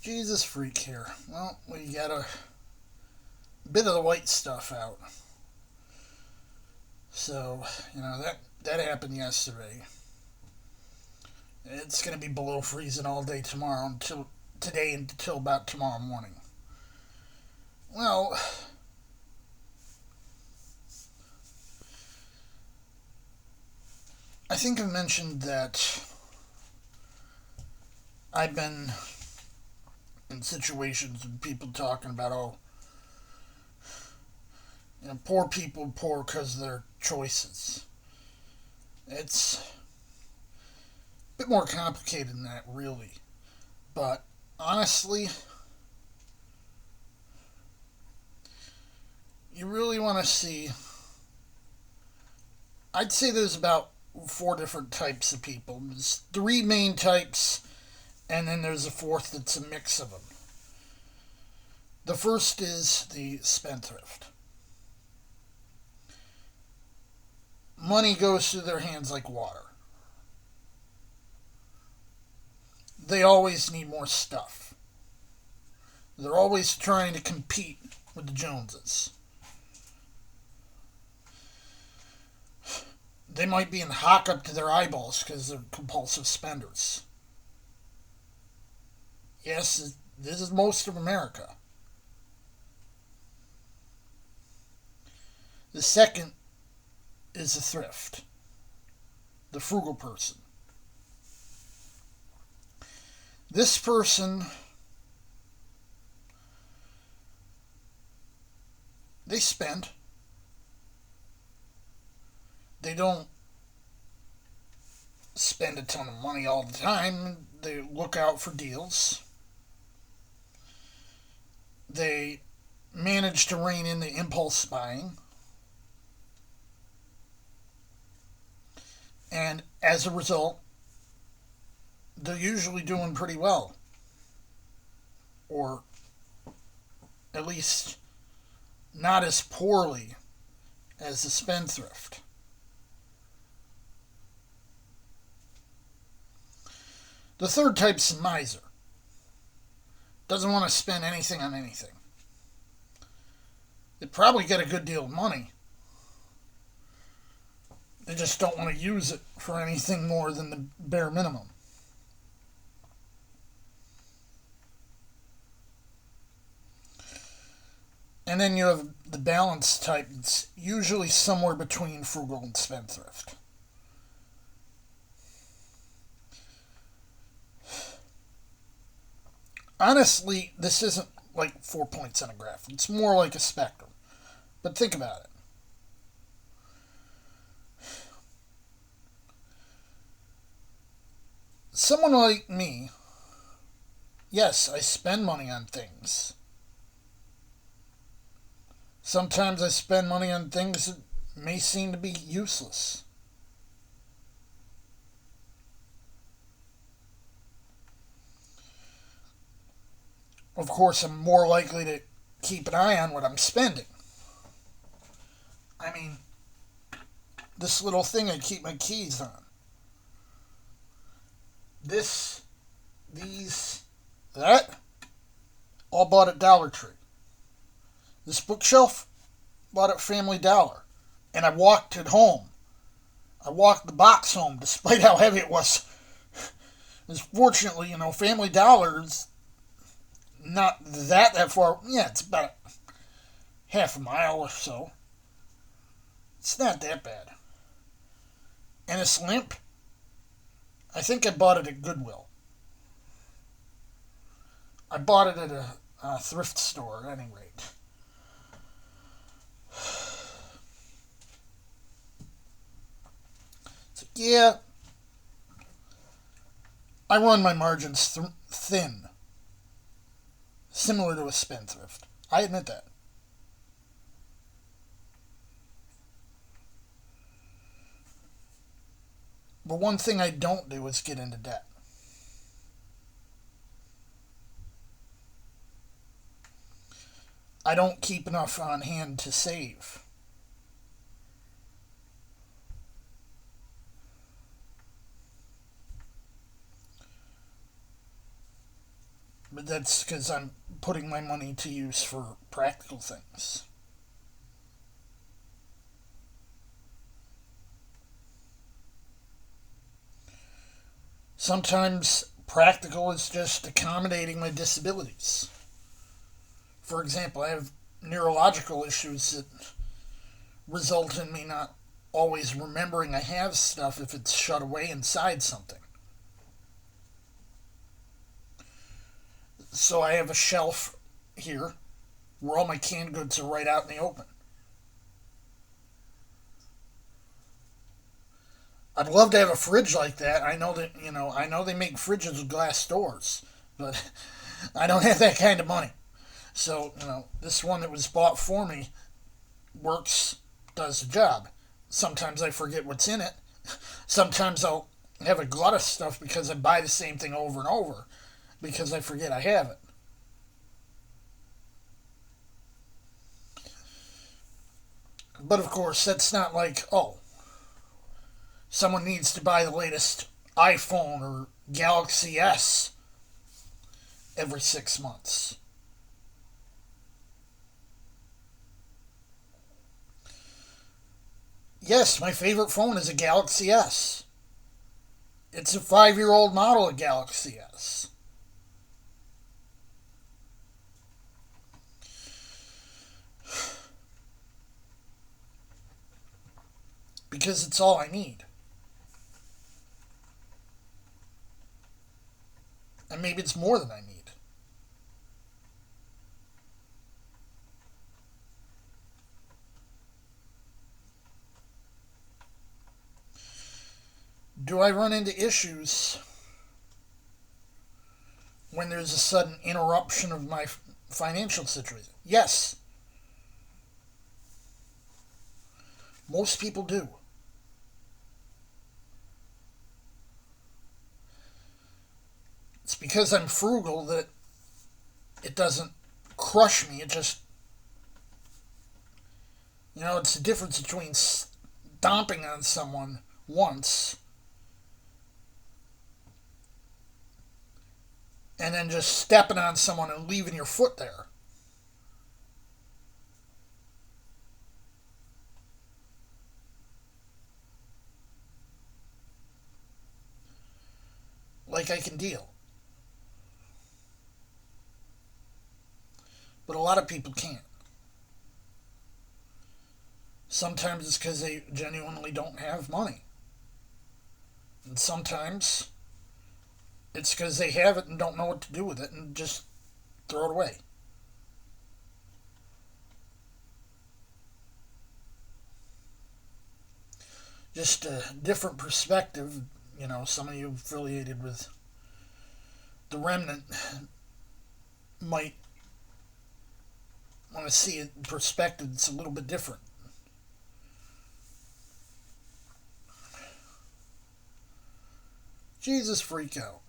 Jesus freak here. Well, we got a bit of the white stuff out. So, that happened yesterday. It's going to be below freezing all day tomorrow until today until about tomorrow morning. Well, I think I mentioned that I've been in situations with people talking about, poor people poor because of their choices. It's a bit more complicated than that, really. But honestly, you really want to see. I'd say there's about four different types of people. There's three main types, and then there's a fourth that's a mix of them. The first is the spendthrift. Money goes through their hands like water. They always need more stuff. They're always trying to compete with the Joneses. They might be in hock up to their eyeballs because they're compulsive spenders. Yes, this is most of America. The second is the thrift, the frugal person. This person, they spend. They don't spend a ton of money all the time. They look out for deals. They manage to rein in the impulse buying. And as a result, they're usually doing pretty well. Or at least not as poorly as the spendthrift. The third type's a miser. Doesn't want to spend anything on anything. They probably get a good deal of money. They just don't want to use it for anything more than the bare minimum. And then you have the balanced type that's usually somewhere between frugal and spendthrift. Honestly, this isn't like 4 points on a graph. It's more like a spectrum. But think about it. Someone like me, yes, I spend money on things. Sometimes I spend money on things that may seem to be useless. Of course, I'm more likely to keep an eye on what I'm spending. I mean, this little thing I keep my keys on. This, these, that, all bought at Dollar Tree. This bookshelf, bought at Family Dollar. And I walked it home. I walked the box home despite how heavy it was. Because fortunately, Family Dollar is not that far. Yeah, it's about half a mile or so. It's not that bad. And it's limp. I think I bought it at Goodwill. I bought it at a thrift store at any rate. So, yeah, I run my margins thin, similar to a spendthrift. I admit that. But one thing I don't do is get into debt. I don't keep enough on hand to save. But that's because I'm putting my money to use for practical things. Sometimes practical is just accommodating my disabilities. For example, I have neurological issues that result in me not always remembering I have stuff if it's shut away inside something. So I have a shelf here where all my canned goods are right out in the open. I'd love to have a fridge like that. I know they make fridges with glass doors, but I don't have that kind of money. So, this one that was bought for me works, does the job. Sometimes I forget what's in it. Sometimes I'll have a glut of stuff because I buy the same thing over and over because I forget I have it. But of course, that's not like, oh, someone needs to buy the latest iPhone or Galaxy S every 6 months. Yes, my favorite phone is a Galaxy S. It's a 5-year old model of Galaxy S. Because it's all I need. And maybe it's more than I need. Do I run into issues when there's a sudden interruption of my financial situation? Yes, most people do. It's because I'm frugal that it doesn't crush me. It just, it's the difference between stomping on someone once and then just stepping on someone and leaving your foot there. Like I can deal. But a lot of people can't. Sometimes it's because they genuinely don't have money. And sometimes it's because they have it and don't know what to do with it and just throw it away. Just a different perspective. Some of you affiliated with the remnant might want to see a perspective that's a little bit different. Jesus freak out.